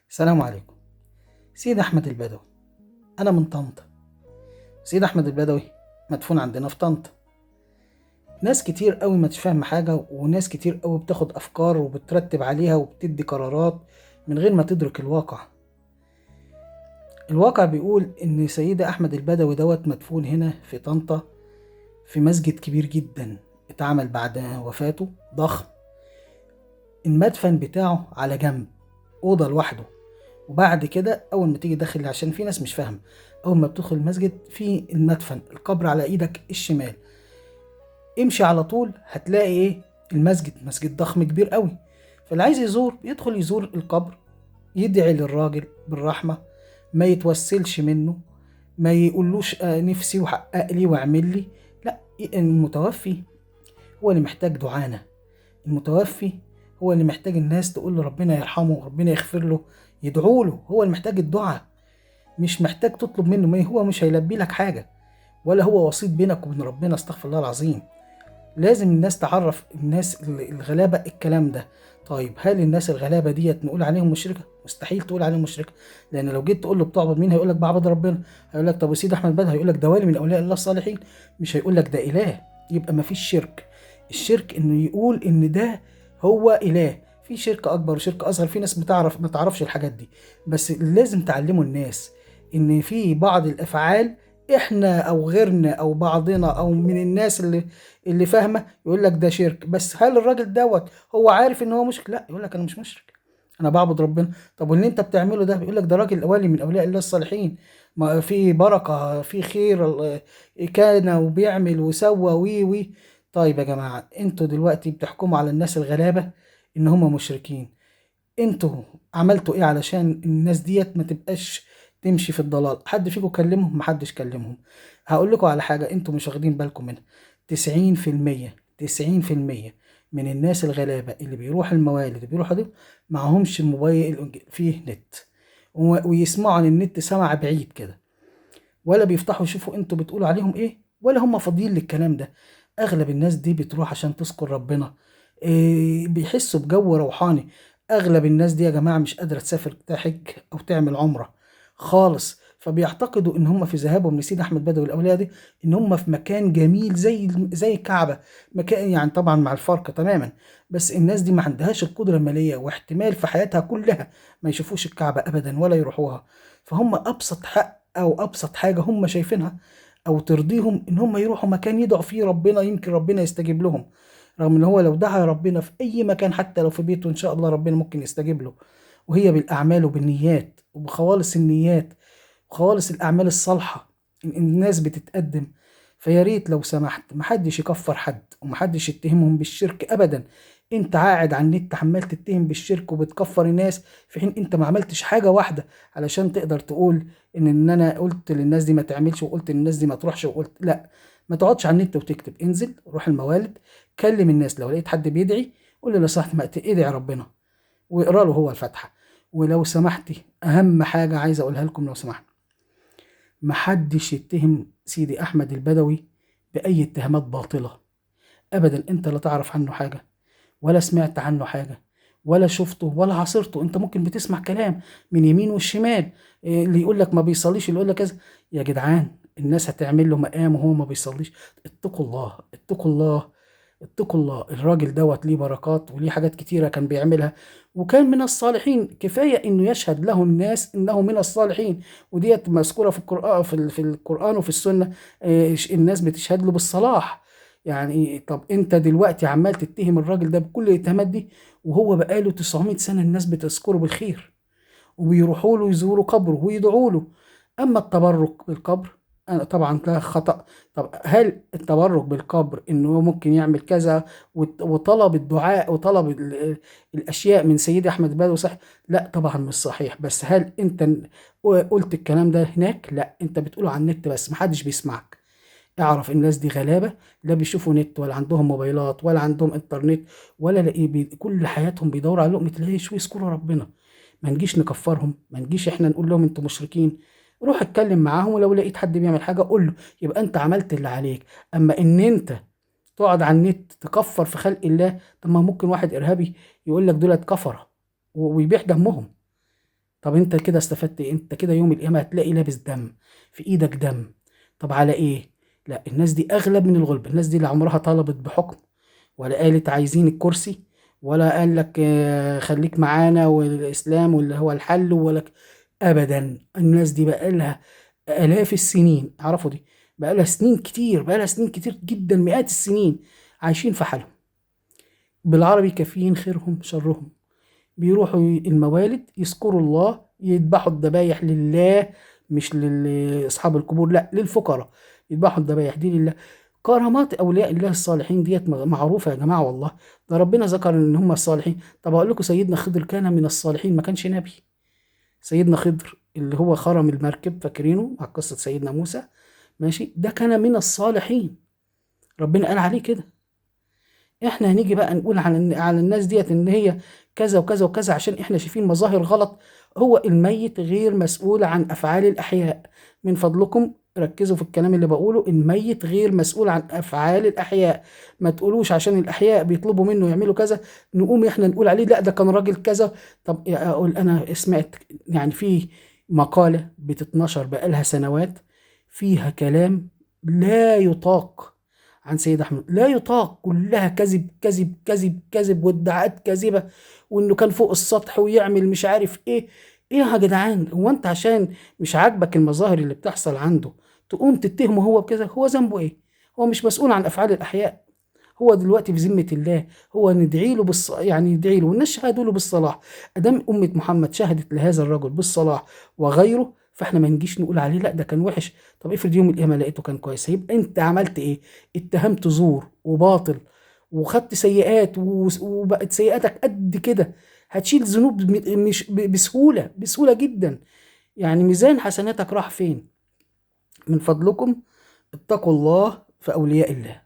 السلام عليكم. سيد أحمد البدوي، أنا من طنطا. سيد أحمد البدوي مدفون عندنا في طنطا. ناس كتير قوي ما تفهم حاجة، وناس كتير قوي بتاخد أفكار وبترتب عليها وبتدي قرارات من غير ما تدرك الواقع. الواقع بيقول إن سيد أحمد البدوي مدفون هنا في طنطا في مسجد كبير جدا اتعمل بعد وفاته، ضخم. المدفن بتاعه على جنب، أوضة لوحده. وبعد كده اول ما تيجي داخل، عشان في ناس مش فاهمه، اول ما بتدخل المسجد في المدفن القبر على ايدك الشمال، امشي على طول هتلاقي ايه؟ المسجد مسجد ضخم كبير قوي. فاللي عايز يزور يدخل يزور القبر، يدعي للراجل بالرحمه، ما يتوسلش منه، ما يقولوش نفسي وحقق لي واعمل لي. لا، المتوفي هو اللي محتاج دعانه. المتوفي هو اللي محتاج الناس تقول له ربنا يرحمه، ربنا يغفر له، يدعوا له. هو اللي محتاج الدعاء، مش محتاج تطلب منه. ما هو مش هيلبي لك حاجة، ولا هو وسيط بينك وبين ربنا، استغفر الله العظيم. لازم الناس تعرف الناس الغلابة الكلام ده. طيب، هل الناس الغلابة نقول عليهم مشركة؟ مستحيل تقول عليهم مشركة، لأن لو جيت تقول له بتعبد مين هيقول لك بعبد ربنا. هيقول لك طب وسيد أحمد بدر؟ هيقول لك ده ولي من أولياء الله الصالحين، مش هيقول لك ده إله. يبقى ما فيش شرك. الشرك إنه يقول إن ده هو إله. في شرك أكبر وشرك أصغر، في ناس ما تعرفش الحاجات دي. بس لازم تعلموا الناس إن في بعض الأفعال احنا او غيرنا او بعضنا او من الناس اللي فاهمه يقول لك ده شرك. بس هل الراجل هو عارف ان هو مشرك؟ لا، يقول لك انا مش مشرك، انا بعبد ربنا. طب واللي انت بتعمله ده؟ بيقول لك ده راجل ولي من اولياء الله الصالحين، ما في بركه، في خير، كان وبيعمل وسوى وي وي. طيب يا جماعه، انتوا دلوقتي بتحكموا على الناس الغلابه ان هم مشركين. انتوا عملتوا ايه علشان الناس ما تبقاش تمشي في الضلال؟ حد فيكم كلمهم؟ محدش كلمهم. هقول لكم على حاجة انتوا مش واخدين بالكم منها. 90%، 90% من الناس الغلابة اللي بيروح الموالد وبيروحوا دي معهمش الموبايل فيه نت، ويسمعوا عن النت سمع بعيد كده، ولا بيفتحوا يشوفوا انتوا بتقولوا عليهم ايه، ولا هم فاضيين للكلام ده. اغلب الناس دي بتروح عشان تذكر ربنا، إيه، بيحسوا بجو روحاني. اغلب الناس دي يا جماعة مش قادرة تسافر تحج او تعمل عمرة خالص، فبيعتقدوا ان هم في ذهابهم لسيد احمد بدوي الاولياء دي ان هم في مكان جميل زي الكعبة. مكان يعني طبعا مع الفرق تماما، بس الناس دي ما عندهاش القدرة المالية، واحتمال في حياتها كلها ما يشوفوش الكعبة ابدا ولا يروحوها. فهم ابسط حق او ابسط حاجه هم شايفينها او ترضيهم ان هم يروحوا مكان يدعوا فيه ربنا، يمكن ربنا يستجيب لهم. رغم ان هو لو دعا ربنا في اي مكان، حتى لو في بيته، ان شاء الله ربنا ممكن يستجيب له. وهي بالاعمال وبالنيات وبخوالص النيات وخوالص الاعمال الصالحه الناس بتتقدم. فيا ريت لو سمحت محدش يكفر حد ومحدش يتهمهم بالشرك ابدا. انت قاعد على النت عمال تتهم بالشرك وبتكفر الناس، في حين انت ما عملتش حاجه واحده علشان تقدر تقول ان انا قلت للناس دي ما تعملش، وقلت للناس دي ما تروحش، وقلت لا. ما تقعدش على النت وتكتب، انزل روح الموالد، كلم الناس. لو لقيت حد بيدعي قول له لو سمحت ما ادعي ربنا، واقرا له هو الفاتحه. ولو سمحتي، اهم حاجه عايز اقولها لكم لو سمحت، محدش يتهم سيدي احمد البدوي باي اتهامات باطله ابدا. انت لا تعرف عنه حاجه، ولا سمعت عنه حاجة، ولا شفته ولا عاصرته. انت ممكن بتسمع كلام من يمين والشمال، اللي يقول لك ما بيصليش، اللي يقول لك كذا. يا جدعان، الناس هتعمل له مقام وهو ما بيصليش؟ اتقوا الله، اتقوا الله، اتقوا الله. الراجل ليه بركات وليه حاجات كتيرة كان بيعملها، وكان من الصالحين. كفاية انه يشهد له الناس انه من الصالحين، وديت مذكورة في القرآن، في القرآن وفي السنة. الناس بتشهد له بالصلاح. يعني طب انت دلوقتي عمال تتهم الراجل ده بكل الاتهامات دي، وهو بقاله 900 سنة الناس بتذكره بالخير، وبيروحوا له يزوروا قبره ويدعوا له. اما التبرك بالقبر، أنا طبعا ده خطأ. طب هل التبرك بالقبر انه ممكن يعمل كذا وطلب الدعاء وطلب الاشياء من سيدي احمد بدوي صح؟ لا طبعا مش صحيح. بس هل انت قلت الكلام ده هناك؟ لا، انت بتقوله على النت بس محدش بيسمعك. اعرف الناس دي غلابة، لا بيشوفوا نت ولا عندهم موبايلات ولا عندهم انترنت، ولا لاقي كل حياتهم بيدوروا على لقمة العيش ويذكروا ربنا. ما نجيش نكفرهم، ما نجيش احنا نقول لهم انتوا مشركين. روح اتكلم معاهم، ولو لقيت حد بيعمل حاجة قول له، يبقى انت عملت اللي عليك. اما ان انت تقعد على النت تكفر في خلق الله، طب ما ممكن واحد ارهابي يقول لك دولت كفرة ويبيح دمهم. طب انت كده استفدت ايه؟ انت كده يوم القيامه هتلاقي لابس دم، في ايدك دم. طب على ايه؟ لا، الناس دي اغلب من الغلب. الناس دي لا عمرها طلبت بحكم، ولا قالت عايزين الكرسي، ولا قال لك خليك معانا والاسلام واللي هو الحل، ابدا. الناس دي بقى لها الاف السنين، اعرفوا دي بقى لها سنين كتير، بقى لها سنين كتير جدا، مئات السنين عايشين في حالهم. بالعربي كافيين خيرهم شرهم. بيروحوا الموالد يذكروا الله، يذبحوا الذبايح لله، مش لاصحاب القبور، لا للفقراء. يذبحوا الذبايح دي لله. كرامات اولياء الله الصالحين ديت معروفه يا جماعه والله. ده ربنا ذكر ان هم الصالحين. طب اقول لكم، سيدنا خضر كان من الصالحين، ما كانش نبي. سيدنا خضر اللي هو خرم المركب، فاكرينه مع قصه سيدنا موسى؟ ماشي، ده كان من الصالحين، ربنا قال عليه كده. احنا هنيجي بقى نقول على الناس ديت ان هي كذا وكذا وكذا عشان احنا شايفين مظاهر غلط. هو الميت غير مسؤول عن افعال الاحياء. من فضلكم ركزوا في الكلام اللي بقوله، الميت غير مسؤول عن افعال الاحياء. ما تقولوش عشان الاحياء بيطلبوا منه يعملوا كذا نقوم احنا نقول عليه لا ده كان راجل كذا. طب اقول انا سمعت يعني في مقالة بتتنشر بقالها سنوات فيها كلام لا يطاق عن سيد احمد، لا يطاق، كلها كذب كذب كذب كذب وادعاءات كاذبه، وانه كان فوق السطح ويعمل مش عارف ايه. ايه يا جدعان؟ هو انت عشان مش عاجبك المظاهر اللي بتحصل عنده تقوم تتهمه هو بكذا؟ هو ذنبه ايه؟ هو مش مسؤول عن افعال الاحياء. هو دلوقتي في ذمه الله، هو ندعي له يعني ندعي له والناس شهدوا له بالصلاح. ادام امه محمد شهدت لهذا الرجل بالصلاح وغيره، فاحنا ما نجيش نقول عليه لا ده كان وحش. طب افرض يوم القيامه لقيته كان كويس، يبقى انت عملت ايه؟ اتهمت زور وباطل وخدت سيئات وبقت سيئاتك قد كده. هتشيل ذنوب مش بسهوله، بسهوله جدا. يعني ميزان حسناتك راح فين؟ من فضلكم اتقوا الله في اولياء الله.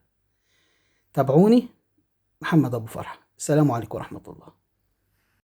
تابعوني، محمد ابو فرح. السلام عليكم ورحمه الله.